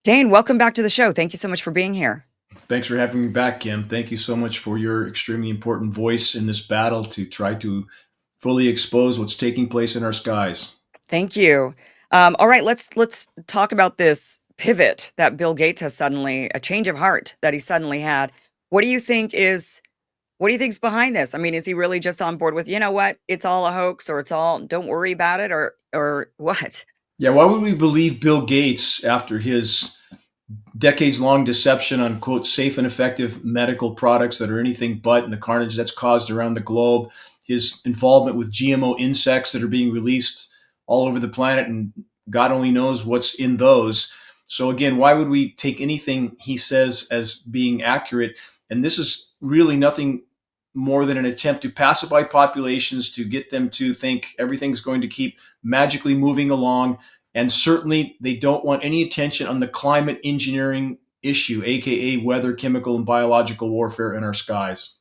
Dane, welcome back to the show. Thank you so much for being here. Thanks for having me back, Kim. Thank you so much for your extremely important voice in this battle to try to fully expose what's taking place in our skies. Thank you. All right, let's talk about this pivot that Bill Gates has suddenly a change of heart that he suddenly had. What do you think is what do you think's behind this? I mean, is he really just on board with, you know what, it's all a hoax or it's all don't worry about it or what? Yeah, why would we believe Bill Gates after his decades long deception on, quote, safe and effective medical products that are anything but, and the carnage that's caused around the globe, his involvement with GMO insects that are being released all over the planet, and God only knows what's in those. So, again, why would we take anything he says as being accurate? And this is really nothing more than an attempt to pacify populations, to get them to think everything's going to keep magically moving along. And certainly, they don't want any attention on the climate engineering issue, aka weather, chemical, and biological warfare in our skies.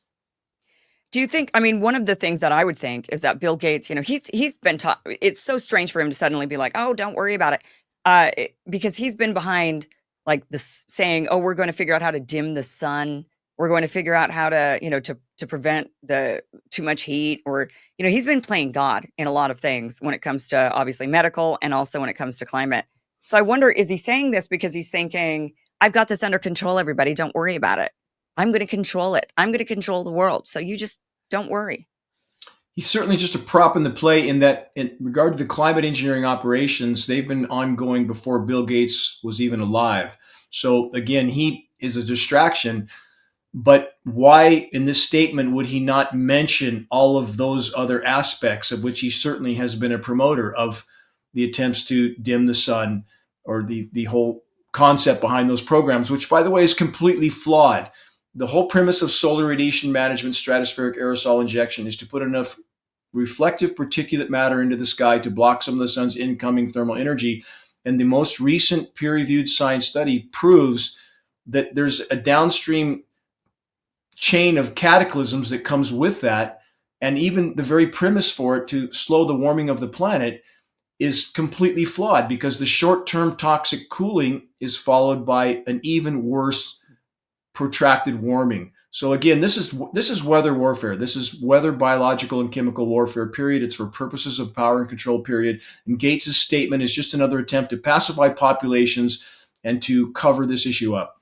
Do you think, I mean, one of the things that I would think is that Bill Gates, he's been taught, it's so strange for him to suddenly be like, "Oh, don't worry about it." Because he's been behind like this saying, "Oh, we're going to figure out how to dim the sun. We're going to figure out how to, to prevent the too much heat," or, he's been playing God in a lot of things when it comes to obviously medical and also when it comes to climate. So I wonder, is he saying this because he's thinking, "I've got this under control, everybody, don't worry about it. I'm going to control it. I'm going to control the world. So you just don't worry." He's certainly just a prop in the play in that, in regard to the climate engineering operations, they've been ongoing before Bill Gates was even alive. So, again, he is a distraction. But why, in this statement, would he not mention all of those other aspects of which he certainly has been a promoter of the attempts to dim the sun, or the whole concept behind those programs, which, by the way, is completely flawed. The whole premise of solar radiation management, stratospheric aerosol injection, is to put enough reflective particulate matter into the sky to block some of the sun's incoming thermal energy. And the most recent peer reviewed science study proves that there's a downstream chain of cataclysms that comes with that. And even the very premise for it to slow the warming of the planet is completely flawed, because the short term toxic cooling is followed by an even worse protracted warming. So, again, this is weather warfare. This is weather, biological, and chemical warfare. Period. It's for purposes of power and control. Period. And Gates's statement is just another attempt to pacify populations and to cover this issue up.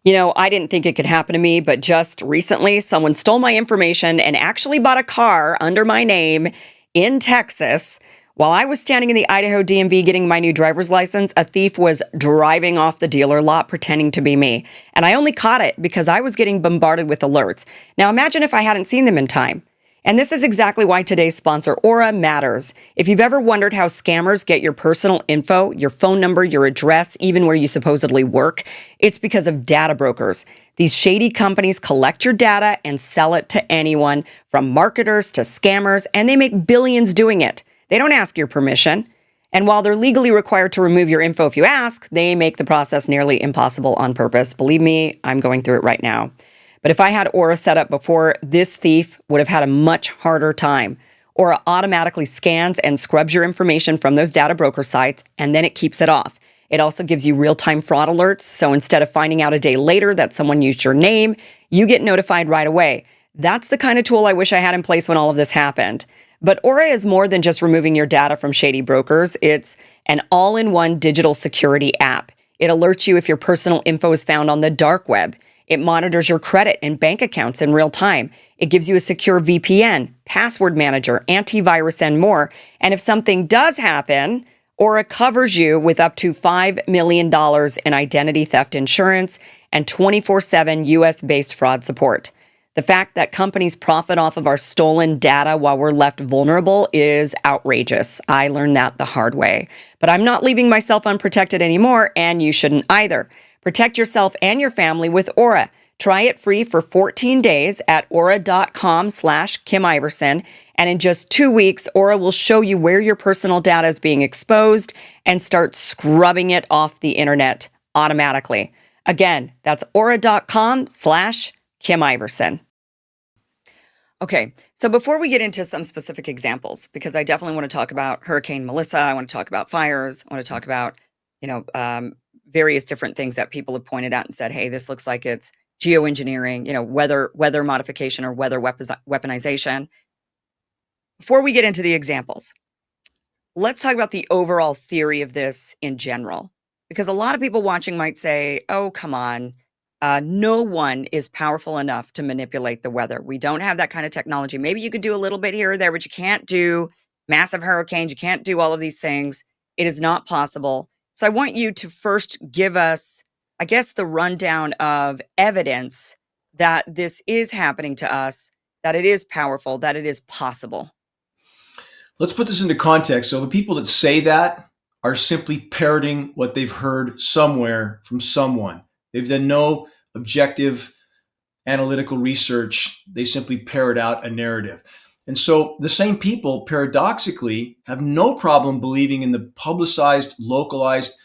I didn't think it could happen to me, but just recently, someone stole my information and actually bought a car under my name in Texas. While I was standing in the Idaho DMV getting my new driver's license, a thief was driving off the dealer lot pretending to be me. And I only caught it because I was getting bombarded with alerts. Now imagine if I hadn't seen them in time. And this is exactly why today's sponsor, Aura, matters. If you've ever wondered how scammers get your personal info, your phone number, your address, even where you supposedly work, it's because of data brokers. These shady companies collect your data and sell it to anyone, from marketers to scammers, and they make billions doing it. They don't ask your permission. And while they're legally required to remove your info if you ask, they make the process nearly impossible on purpose. Believe me, I'm going through it right now. But if I had Aura set up before, this thief would have had a much harder time. Aura automatically scans and scrubs your information from those data broker sites, and then it keeps it off. It also gives you real-time fraud alerts, so instead of finding out a day later that someone used your name, you get notified right away. That's the kind of tool I wish I had in place when all of this happened. But Aura is more than just removing your data from shady brokers. It's an all-in-one digital security app. It alerts you if your personal info is found on the dark web. It monitors your credit and bank accounts in real time. It gives you a secure VPN, password manager, antivirus, and more. And if something does happen, Aura covers you with up to $5 million in identity theft insurance and 24/7 US-based fraud support. The fact that companies profit off of our stolen data while we're left vulnerable is outrageous. I learned that the hard way. But I'm not leaving myself unprotected anymore, and you shouldn't either. Protect yourself and your family with Aura. Try it free for 14 days at aura.com/Kim Iverson. And in just 2 weeks, Aura will show you where your personal data is being exposed and start scrubbing it off the internet automatically. Again, that's aura.com/Kim Iverson. Okay, so before we get into some specific examples, because I definitely want to talk about Hurricane Melissa, I want to talk about fires, I want to talk about, you know, um, various different things that people have pointed out and said, hey, this looks like it's geoengineering, weather modification or weather weaponization. Before we get into the examples, let's talk about the overall theory of this in general. Because a lot of people watching might say, oh, come on. No one is powerful enough to manipulate the weather. We don't have that kind of technology. Maybe you could do a little bit here or there, but you can't do massive hurricanes. You can't do all of these things. It is not possible. So I want you to first give us, I guess, the rundown of evidence that this is happening to us, that it is powerful, that it is possible. Let's put this into context. So the people that say that are simply parroting what they've heard somewhere from someone. They've done no objective analytical research. They simply parrot out a narrative. And so the same people, paradoxically, have no problem believing in the publicized, localized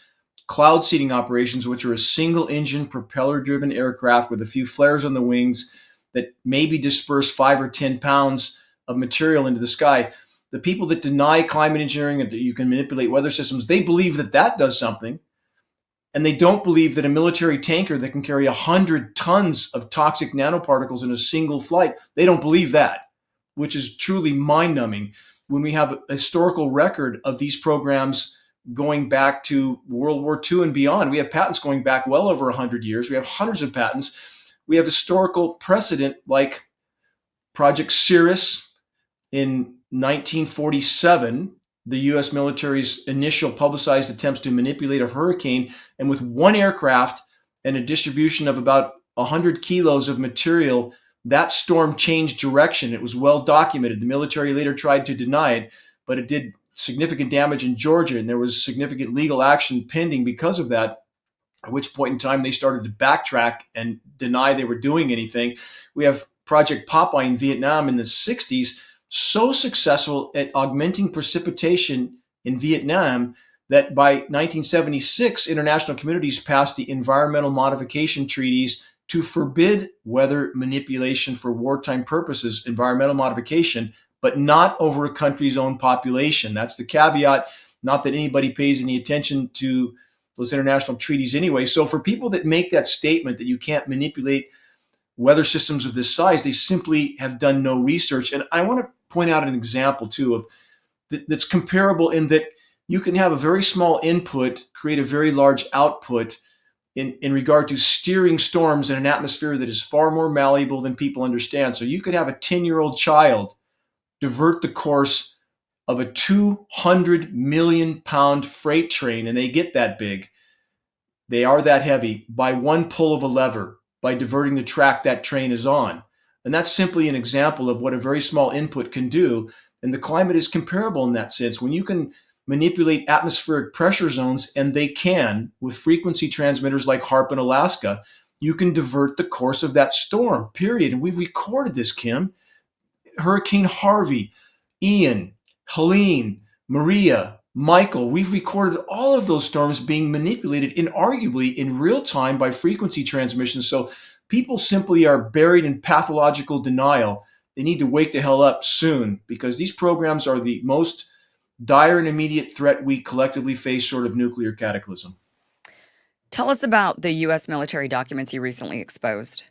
cloud seeding operations, which are a single engine, propeller driven aircraft with a few flares on the wings that maybe disperse 5 or 10 pounds of material into the sky. The people that deny climate engineering and that you can manipulate weather systems, they believe that that does something. And they don't believe that a military tanker that can carry 100 tons of toxic nanoparticles in a single flight, they don't believe that, which is truly mind-numbing when we have a historical record of these programs going back to World War II and beyond. We have patents going back well over 100 years. We have hundreds of patents. We have historical precedent like Project Cirrus in 1947, the U.S. military's initial publicized attempts to manipulate a hurricane, and with one aircraft and a distribution of about 100 kilos of material, that storm changed direction. It was well documented. The military later tried to deny it, but it did significant damage in Georgia, and there was significant legal action pending because of that, at which point in time they started to backtrack and deny they were doing anything. We have Project Popeye in Vietnam in the 60s, so successful at augmenting precipitation in Vietnam that by 1976, international communities passed the environmental modification treaties to forbid weather manipulation for wartime purposes, environmental modification, but not over a country's own population. That's the caveat. Not that anybody pays any attention to those international treaties anyway. So for people that make that statement that you can't manipulate weather systems of this size, they simply have done no research. And I want to point out an example too of that's comparable in that you can have a very small input create a very large output in regard to steering storms in an atmosphere that is far more malleable than people understand. So you could have a 10-year-old child divert the course of a 200 million pound freight train, and they get that big. They are that heavy by one pull of a lever, by diverting the track that train is on. And that's simply an example of what a very small input can do. And the climate is comparable in that sense. When you can manipulate atmospheric pressure zones, and they can with frequency transmitters like HAARP in Alaska, you can divert the course of that storm, period. And we've recorded this, Kim. Hurricane Harvey, Ian, Helene, Maria, Michael, we've recorded all of those storms being manipulated inarguably in real time by frequency transmission. So people simply are buried in pathological denial. They need to wake the hell up soon, because these programs are the most dire and immediate threat we collectively face short of nuclear cataclysm. Tell us about the U.S. military documents you recently exposed.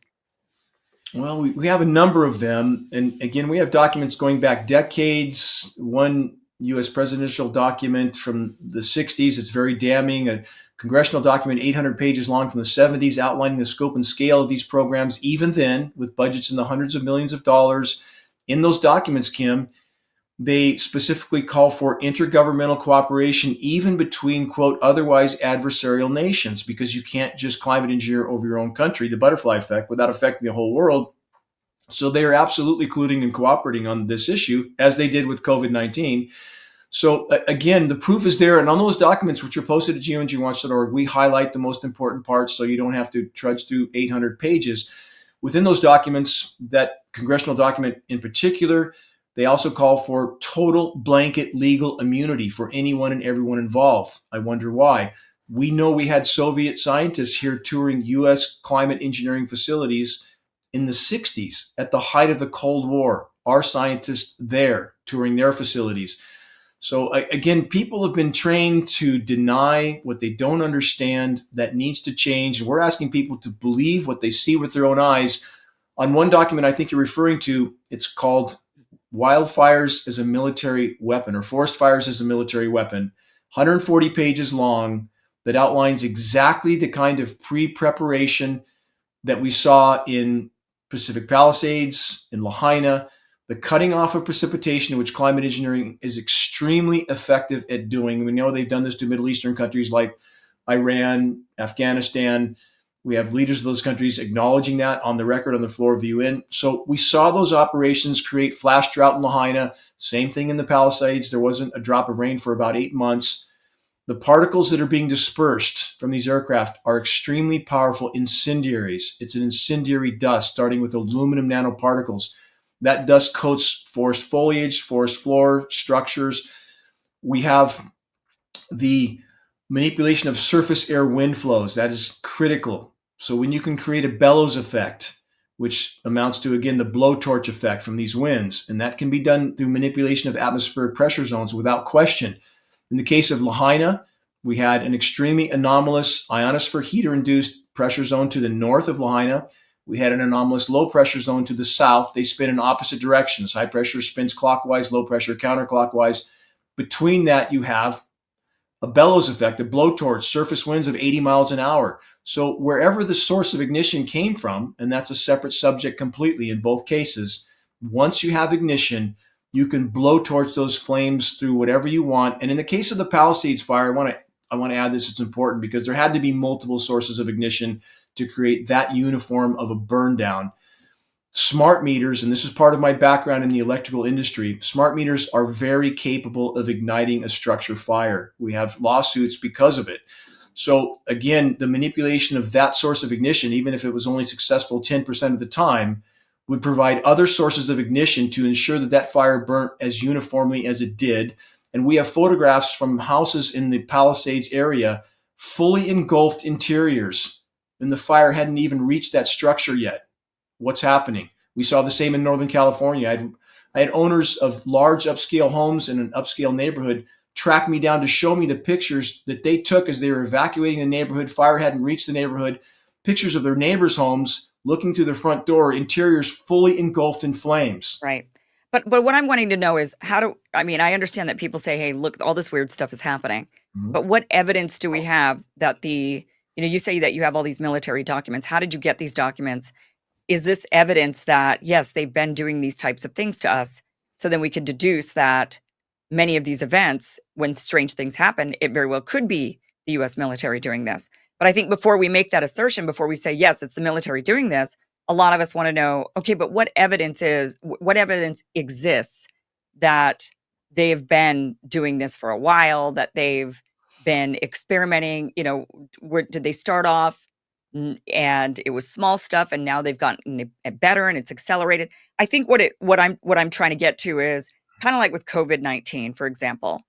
Well, we have a number of them. And again, we have documents going back decades. One U.S. presidential document from the 60s, it's very damning. A congressional document, 800 pages long from the 70s, outlining the scope and scale of these programs, even then, with budgets in the hundreds of millions of dollars. In those documents, Kim, they specifically call for intergovernmental cooperation, even between, quote, otherwise adversarial nations, because you can't just climate engineer over your own country, the butterfly effect, without affecting the whole world. So they are absolutely colluding and cooperating on this issue, as they did with COVID-19. So again, the proof is there. And on those documents, which are posted at geoengineeringwatch.org, we highlight the most important parts so you don't have to trudge through 800 pages. Within those documents, that congressional document in particular, they also call for total blanket legal immunity for anyone and everyone involved. I wonder why. We know we had Soviet scientists here touring U.S. climate engineering facilities in the 60s at the height of the Cold War. Our scientists there touring their facilities. So again, people have been trained to deny what they don't understand. That needs to change. And we're asking people to believe what they see with their own eyes. On one document I think you're referring to, it's called Wildfires as a Military Weapon, or Forest Fires as a Military Weapon, 140 pages long, that outlines exactly the kind of pre-preparation that we saw in Pacific Palisades, in Lahaina, the cutting off of precipitation, which climate engineering is extremely effective at doing. We know they've done this to Middle Eastern countries like Iran, Afghanistan. We have leaders of those countries acknowledging that on the record on the floor of the UN. So we saw those operations create flash drought in Lahaina. Same thing in the Palisades. There wasn't a drop of rain for about 8 months. The particles that are being dispersed from these aircraft are extremely powerful incendiaries. It's an incendiary dust, starting with aluminum nanoparticles. That dust coats forest foliage, forest floor structures. We have the manipulation of surface air wind flows. That is critical. So when you can create a bellows effect, which amounts to, again, the blowtorch effect from these winds, and that can be done through manipulation of atmospheric pressure zones without question. In the case of Lahaina, we had an extremely anomalous ionosphere heater-induced pressure zone to the north of Lahaina. We had an anomalous low pressure zone to the south. They spin in opposite directions. High pressure spins clockwise, low pressure counterclockwise. Between that, you have a bellows effect, a blowtorch, surface winds of 80 miles an hour. So wherever the source of ignition came from, and that's a separate subject completely in both cases, once you have ignition, you can blowtorch those flames through whatever you want. And in the case of the Palisades fire, I want to add this, it's important because there had to be multiple sources of ignition to create that uniform of a burn down. Smart meters, and this is part of my background in the electrical industry, smart meters are very capable of igniting a structure fire. We have lawsuits because of it. So again, the manipulation of that source of ignition, even if it was only successful 10% of the time, would provide other sources of ignition to ensure that that fire burnt as uniformly as it did. And we have photographs from houses in the Palisades area, fully engulfed interiors, and the fire hadn't even reached that structure yet. What's happening? We saw the same in Northern California. I had owners of large upscale homes in an upscale neighborhood track me down to show me the pictures that they took as they were evacuating the neighborhood. Fire hadn't reached the neighborhood. Pictures of their neighbors' homes, looking through their front door, interiors fully engulfed in flames. Right. But what I'm wanting to know is I mean, I understand that people say, hey, look, all this weird stuff is happening. Mhm. But what evidence do we have that you say that you have all these military documents. How did you get these documents? Is this evidence that, yes, they've been doing these types of things to us? So then we could deduce that many of these events, when strange things happen, it very well could be the US military doing this. But I think before we make that assertion, before we say, yes, it's the military doing this, a lot of us want to know, okay, but what evidence exists that they've been doing this for a while, that they've been experimenting, did they start off and it was small stuff and now they've gotten it better and it's accelerated? I think what I'm trying to get to is kind of like with COVID-19, for example.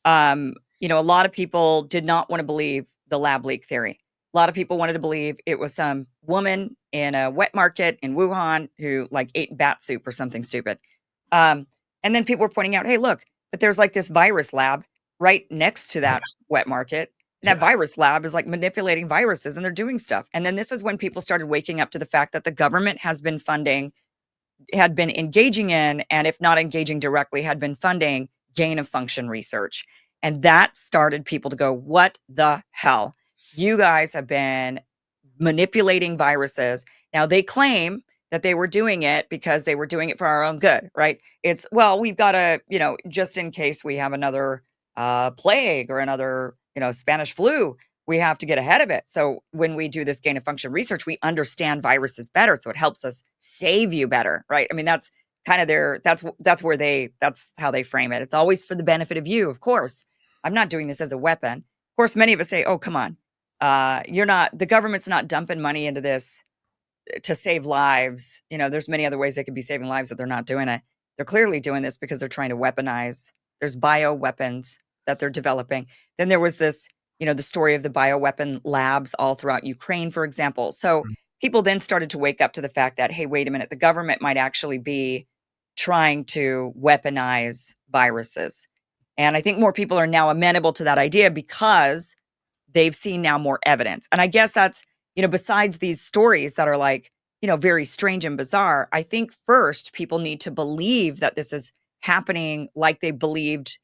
A lot of people did not want to believe the lab leak theory. A lot of people wanted to believe it was some woman in a wet market in Wuhan who like ate bat soup or something stupid. And then people were pointing out, hey, look, but there's like this virus lab right next to that wet market. And that virus lab is like manipulating viruses and they're doing stuff. And then this is when people started waking up to the fact that the government had been engaging in, and if not engaging directly, had been funding gain of function research. And that started people to go, what the hell? You guys have been manipulating viruses. Now they claim that they were doing it because they were doing it for our own good, right? It's, well, we've got to, just in case we have another plague or another, Spanish flu, we have to get ahead of it. So when we do this gain of function research, we understand viruses better. So it helps us save you better, right? I mean, that's kind of that's how they frame it. It's always for the benefit of you, of course. I'm not doing this as a weapon. Of course, many of us say, oh, come on. The government's not dumping money into this to save lives. There's many other ways they could be saving lives that they're not doing it. They're clearly doing this because they're trying to weaponize. There's bioweapons that they're developing. Then there was this, the story of the bioweapon labs all throughout Ukraine, for example. So people then started to wake up to the fact that, hey, wait a minute, the government might actually be trying to weaponize viruses. And I think more people are now amenable to that idea because they've seen now more evidence. And I guess that's, besides these stories that are like, very strange and bizarre, I think first people need to believe that this is happening like they believed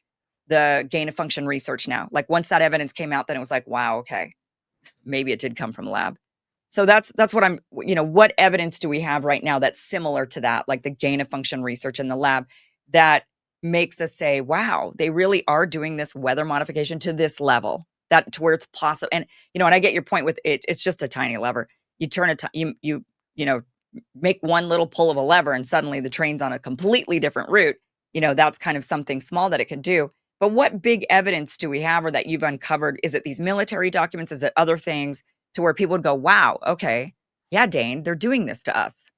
the gain of function research now. Like once that evidence came out, then it was like, wow, okay, maybe it did come from a lab. So that's what what evidence do we have right now that's similar to that, like the gain of function research in the lab that makes us say, wow, they really are doing this weather modification to this level, that to where it's possible. And and I get your point with it. It's just a tiny lever. You turn it, you know, make one little pull of a lever, and suddenly the train's on a completely different route. That's kind of something small that it can do. But what big evidence do we have, or that you've uncovered? Is it these military documents? Is it other things to where people would go, wow, okay, yeah, Dane, they're doing this to us?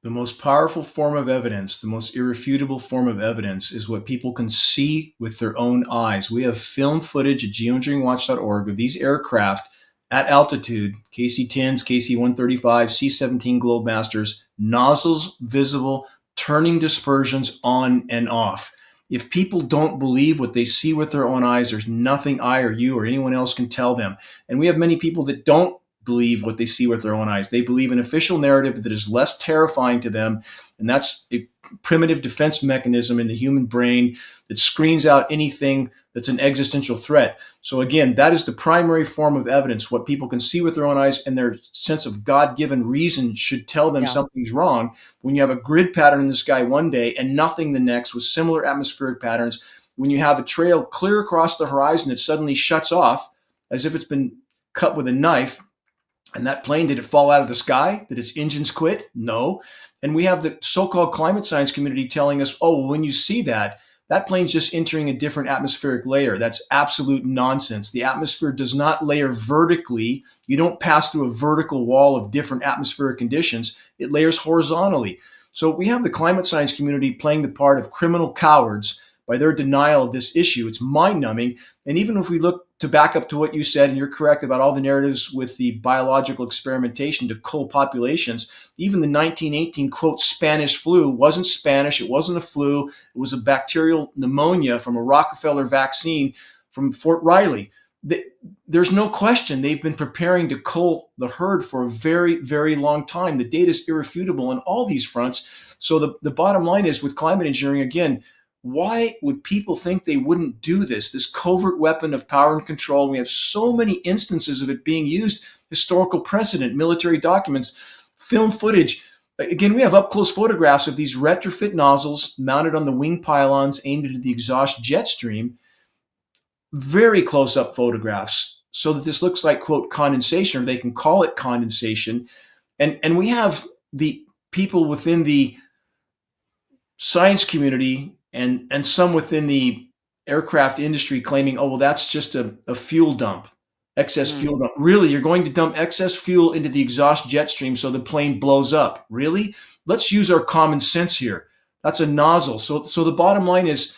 The most powerful form of evidence, the most irrefutable form of evidence, is what people can see with their own eyes. We have film footage at geoengineeringwatch.org of these aircraft at altitude, KC-10s, KC-135, C-17 Globemasters, nozzles visible, turning dispersions on and off. If people don't believe what they see with their own eyes, there's nothing I or you or anyone else can tell them. And we have many people that don't believe what they see with their own eyes. They believe an official narrative that is less terrifying to them. And that's a primitive defense mechanism in the human brain that screens out anything that's an existential threat. So again, that is the primary form of evidence. What people can see with their own eyes, and their sense of God-given reason should tell them something's wrong. When you have a grid pattern in the sky one day and nothing the next with similar atmospheric patterns, when you have a trail clear across the horizon that suddenly shuts off as if it's been cut with a knife, and that plane, did it fall out of the sky? Did its engines quit? No. And we have the so-called climate science community telling us, oh, well, when you see that, that plane's just entering a different atmospheric layer. That's absolute nonsense. The atmosphere does not layer vertically. You don't pass through a vertical wall of different atmospheric conditions. It layers horizontally. So we have the climate science community playing the part of criminal cowards by their denial of this issue. It's mind-numbing. And even if we look to back up to what you said, and you're correct about all the narratives with the biological experimentation to cull populations, even the 1918, quote, Spanish flu wasn't Spanish. It wasn't a flu. It was a bacterial pneumonia from a Rockefeller vaccine from Fort Riley. There's no question they've been preparing to cull the herd for a very, very long time. The data is irrefutable on all these fronts. So the bottom line is, with climate engineering, again, why would people think they wouldn't do this covert weapon of power and control? We have so many instances of it being used, historical precedent, military documents, film footage. Again, we have up-close photographs of these retrofit nozzles mounted on the wing pylons aimed at the exhaust jet stream. Very close-up photographs, so that this looks like, quote, condensation, or they can call it condensation. And we have the people within the science community and some within the aircraft industry claiming, oh, well, that's just a fuel dump, excess fuel dump. Really, you're going to dump excess fuel into the exhaust jet stream so the plane blows up? Really? Let's use our common sense here. That's a nozzle. So the bottom line is,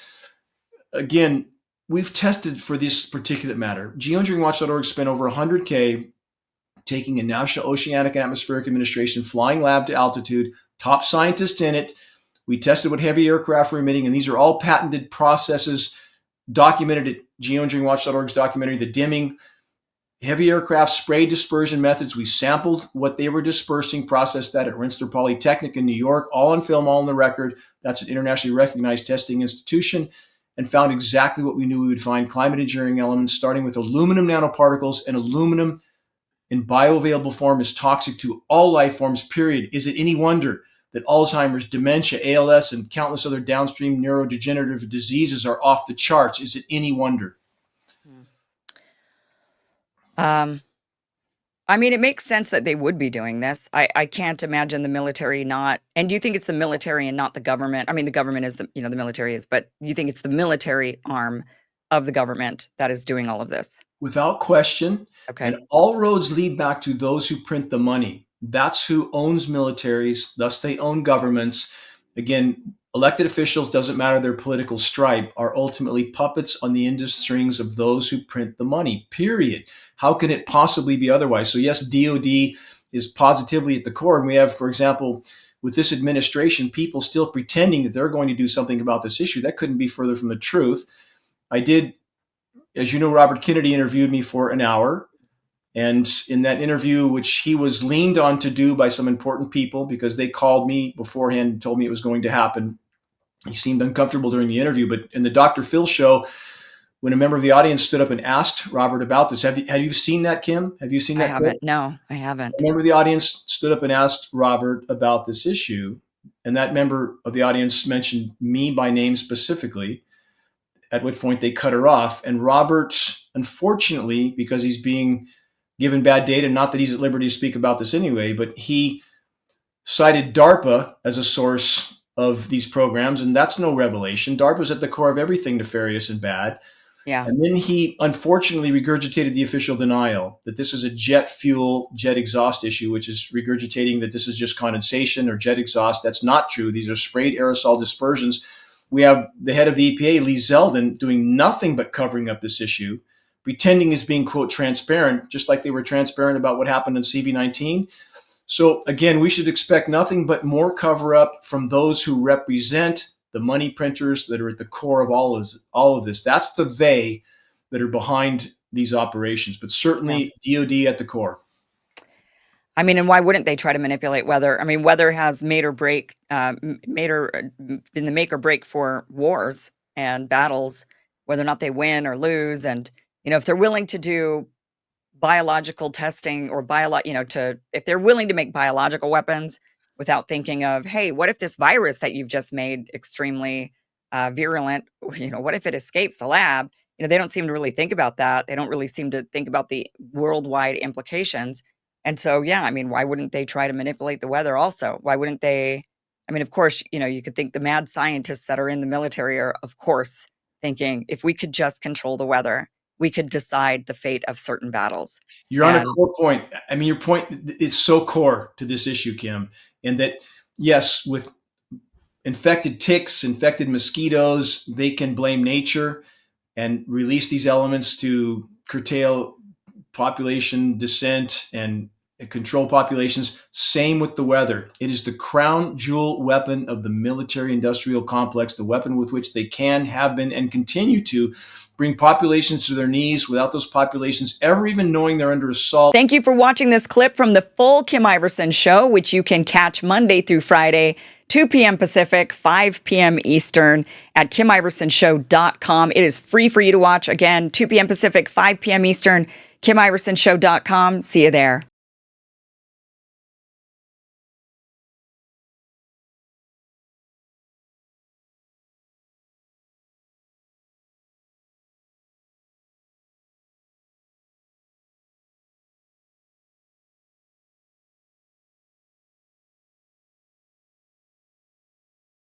again, we've tested for this particulate matter. Geoengineeringwatch.org spent over $100K taking a National Oceanic and Atmospheric Administration flying lab to altitude, top scientists in it. We tested what heavy aircraft were emitting, and these are all patented processes documented at geoengineeringwatch.org's documentary, The Dimming. Heavy aircraft spray dispersion methods. We sampled what they were dispersing, processed that at Rensselaer Polytechnic in New York, all on film, all on the record. That's an internationally recognized testing institution, and found exactly what we knew we would find: climate engineering elements, starting with aluminum nanoparticles. And aluminum in bioavailable form is toxic to all life forms, period. Is it any wonder that Alzheimer's, dementia, ALS, and countless other downstream neurodegenerative diseases are off the charts? Is it any wonder? I mean, it makes sense that they would be doing this. I can't imagine the military not. And do you think it's the military and not the government? I mean, the government is the military is, but you think it's the military arm of the government that is doing all of this? Without question. Okay. And all roads lead back to those who print the money. That's who owns militaries. Thus, they own governments. Again, elected officials, doesn't matter their political stripe, are ultimately puppets on the end strings of those who print the money, period. How can it possibly be otherwise? So yes, DOD is positively at the core. And we have, for example, with this administration, people still pretending that they're going to do something about this issue. That couldn't be further from the truth. I did, as you know, Robert Kennedy interviewed me for an hour. And in that interview, which he was leaned on to do by some important people because they called me beforehand and told me it was going to happen, he seemed uncomfortable during the interview. But in the Dr. Phil show, when a member of the audience stood up and asked Robert about this, have you seen that, Kim? Have you seen I that clip? haven't. No, I haven't. A member of the audience stood up and asked Robert about this issue. And that member of the audience mentioned me by name specifically, at which point they cut her off. And Robert, unfortunately, because he's being given bad data, not that he's at liberty to speak about this anyway, but he cited DARPA as a source of these programs, and that's no revelation. DARPA's at the core of everything nefarious and bad. Yeah. And then he unfortunately regurgitated the official denial that this is a jet fuel, jet exhaust issue, which is regurgitating that this is just condensation or jet exhaust. That's not true. These are sprayed aerosol dispersions. We have the head of the EPA, Lee Zeldin, doing nothing but covering up this issue, pretending is being, quote, transparent, just like they were transparent about what happened in CV19. So again, we should expect nothing but more cover up from those who represent the money printers that are at the core of all of this. That's the they that are behind these operations, but certainly DOD at the core. I mean, and why wouldn't they try to manipulate weather? I mean, weather has been the make or break for wars and battles, whether or not they win or lose. And, if they're willing to do biological testing or if they're willing to make biological weapons without thinking of, hey, what if this virus that you've just made extremely virulent, what if it escapes the lab? They don't seem to really think about that. They don't really seem to think about the worldwide implications. And so, yeah, I mean, why wouldn't they try to manipulate the weather also? Why wouldn't they? I mean, of course, you could think the mad scientists that are in the military are, of course, thinking if we could just control the weather, we could decide the fate of certain battles. You're on a core point. I mean, your point is so core to this issue, Kim, in that, yes, with infected ticks, infected mosquitoes, they can blame nature and release these elements to curtail population descent and control populations. Same with the weather. It is the crown jewel weapon of the military industrial complex, the weapon with which they can, have been, and continue to bring populations to their knees without those populations ever even knowing they're under assault. Thank you for watching this clip from the full Kim Iverson Show, which you can catch Monday through Friday, 2 p.m. Pacific, 5 p.m. Eastern at KimIversonShow.com. It is free for you to watch. Again, 2 p.m. Pacific, 5 p.m. Eastern, KimIversonShow.com. See you there.